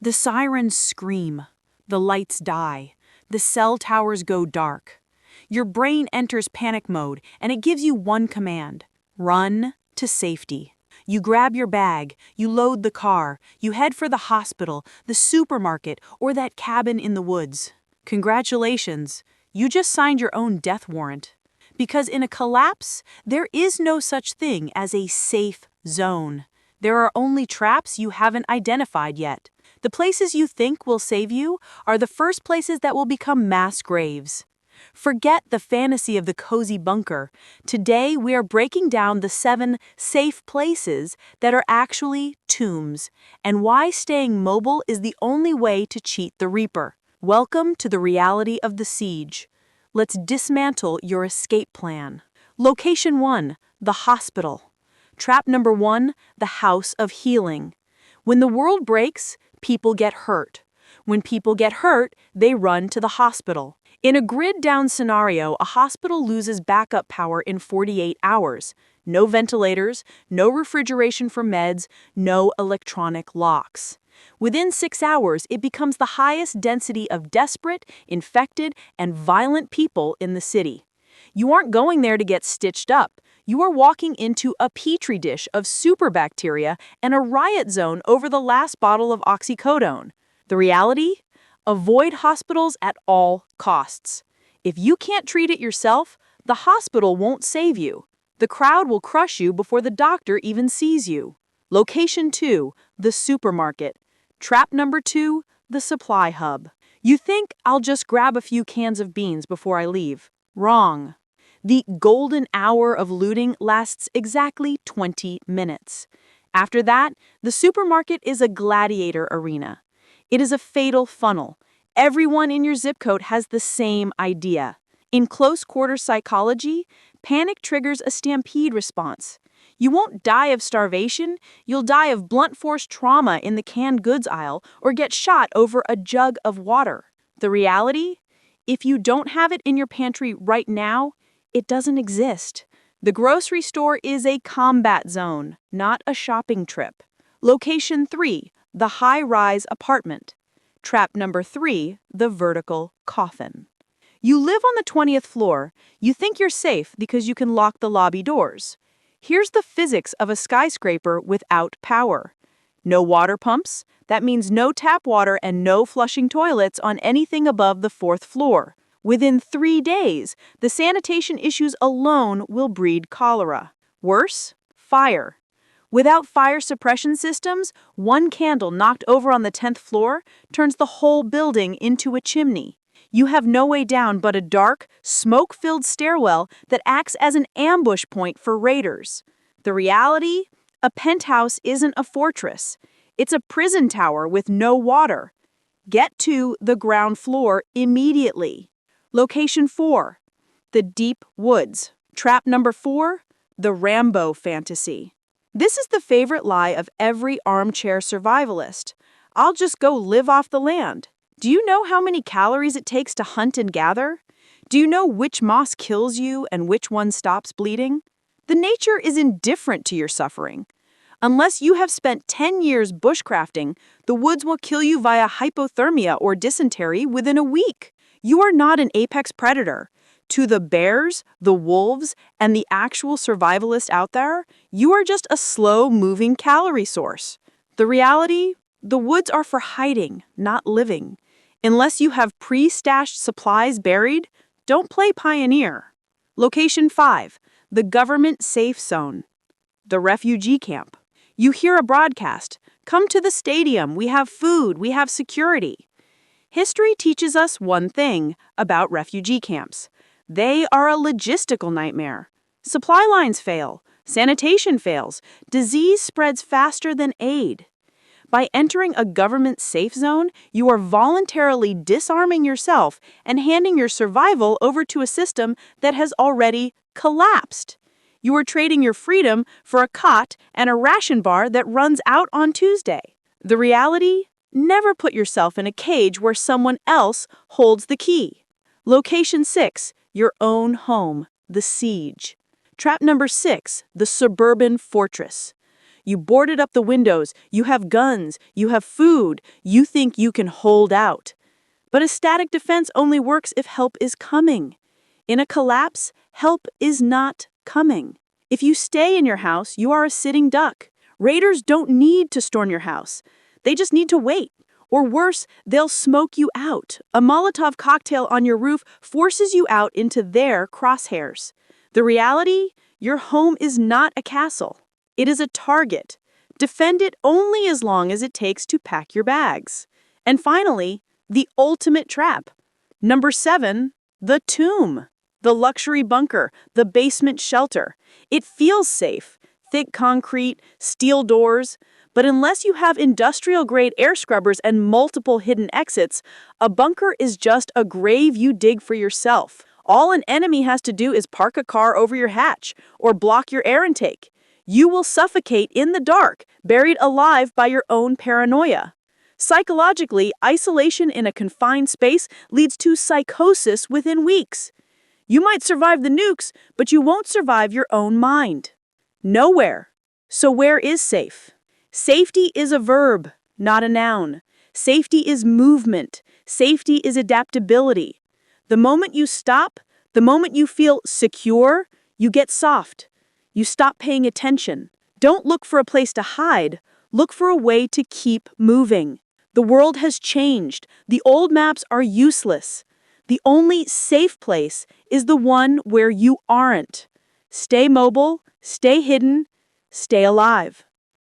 The sirens scream, the lights die, the cell towers go dark. Your brain enters panic mode and it gives you one command: run to safety. You grab your bag, you load the car, you head for the hospital, the supermarket, or that cabin in the woods. Congratulations, you just signed your own death warrant. Because in a collapse, there is no such thing as a safe zone. There are only traps you haven't identified yet. The places you think will save you are the first places that will become mass graves. Forget the fantasy of the cozy bunker. Today, we are breaking down the 7 safe places that are actually tombs, and why staying mobile is the only way to cheat the Reaper. Welcome to the reality of the siege. Let's dismantle your escape plan. Location 1, the hospital. Trap number 1, the house of healing. When the world breaks, people get hurt. When people get hurt, they run to the hospital. In a grid-down scenario, a hospital loses backup power in 48 hours. No ventilators, no refrigeration for meds, no electronic locks. Within 6 hours, it becomes the highest density of desperate, infected, and violent people in the city. You aren't going there to get stitched up. You are walking into a petri dish of superbacteria and a riot zone over the last bottle of oxycodone. The reality? Avoid hospitals at all costs. If you can't treat it yourself, the hospital won't save you. The crowd will crush you before the doctor even sees you. Location 2, the supermarket. Trap number 2, the supply hub. You think I'll just grab a few cans of beans before I leave. Wrong. The golden hour of looting lasts exactly 20 minutes. After that, the supermarket is a gladiator arena. It is a fatal funnel. Everyone in your zip code has the same idea. In close-quarter psychology, panic triggers a stampede response. You won't die of starvation, you'll die of blunt force trauma in the canned goods aisle or get shot over a jug of water. The reality? If you don't have it in your pantry right now, it doesn't exist. The grocery store is a combat zone, not a shopping trip. Location 3, the high-rise apartment. Trap number 3, the vertical coffin. You live on the 20th floor. You think you're safe because you can lock the lobby doors. Here's the physics of a skyscraper without power. No water pumps. That means no tap water and no flushing toilets on anything above the 4th floor. Within 3 days, the sanitation issues alone will breed cholera. Worse, fire. Without fire suppression systems, one candle knocked over on the 10th floor turns the whole building into a chimney. You have no way down but a dark, smoke-filled stairwell that acts as an ambush point for raiders. The reality? A penthouse isn't a fortress. It's a prison tower with no water. Get to the ground floor immediately. Location 4, the deep woods. Trap number 4, the Rambo fantasy. This is the favorite lie of every armchair survivalist. I'll just go live off the land. Do you know how many calories it takes to hunt and gather? Do you know which moss kills you and which one stops bleeding? The nature is indifferent to your suffering. Unless you have spent 10 years bushcrafting, the woods will kill you via hypothermia or dysentery within a week. You are not an apex predator. To the bears, the wolves, and the actual survivalists out there, you are just a slow-moving calorie source. The reality? The woods are for hiding, not living. Unless you have pre-stashed supplies buried, don't play pioneer. Location 5, the government safe zone. The refugee camp. You hear a broadcast, "Come to the stadium, we have food, we have security." History teaches us one thing about refugee camps. They are a logistical nightmare. Supply lines fail, sanitation fails, disease spreads faster than aid. By entering a government safe zone, you are voluntarily disarming yourself and handing your survival over to a system that has already collapsed. You are trading your freedom for a cot and a ration bar that runs out on Tuesday. The reality? Never put yourself in a cage where someone else holds the key. Location 6, your own home, the siege. Trap number 6, the suburban fortress. You boarded up the windows, you have guns, you have food, you think you can hold out. But a static defense only works if help is coming. In a collapse, help is not coming. If you stay in your house, you are a sitting duck. Raiders don't need to storm your house. They just need to wait. Or worse, they'll smoke you out. A Molotov cocktail on your roof forces you out into their crosshairs. The reality? Your home is not a castle. It is a target. Defend it only as long as it takes to pack your bags. And finally, the ultimate trap. Number 7, the tomb. The luxury bunker, the basement shelter. It feels safe. Thick concrete, steel doors. But unless you have industrial-grade air scrubbers and multiple hidden exits, a bunker is just a grave you dig for yourself. All an enemy has to do is park a car over your hatch or block your air intake. You will suffocate in the dark, buried alive by your own paranoia. Psychologically, isolation in a confined space leads to psychosis within weeks. You might survive the nukes, but you won't survive your own mind. Nowhere. So where is safe? Safety is a verb, not a noun. Safety is movement. Safety is adaptability. The moment you stop, the moment you feel secure, you get soft. You stop paying attention. Don't look for a place to hide. Look for a way to keep moving. The world has changed. The old maps are useless. The only safe place is the one where you aren't. Stay mobile, stay hidden, stay alive.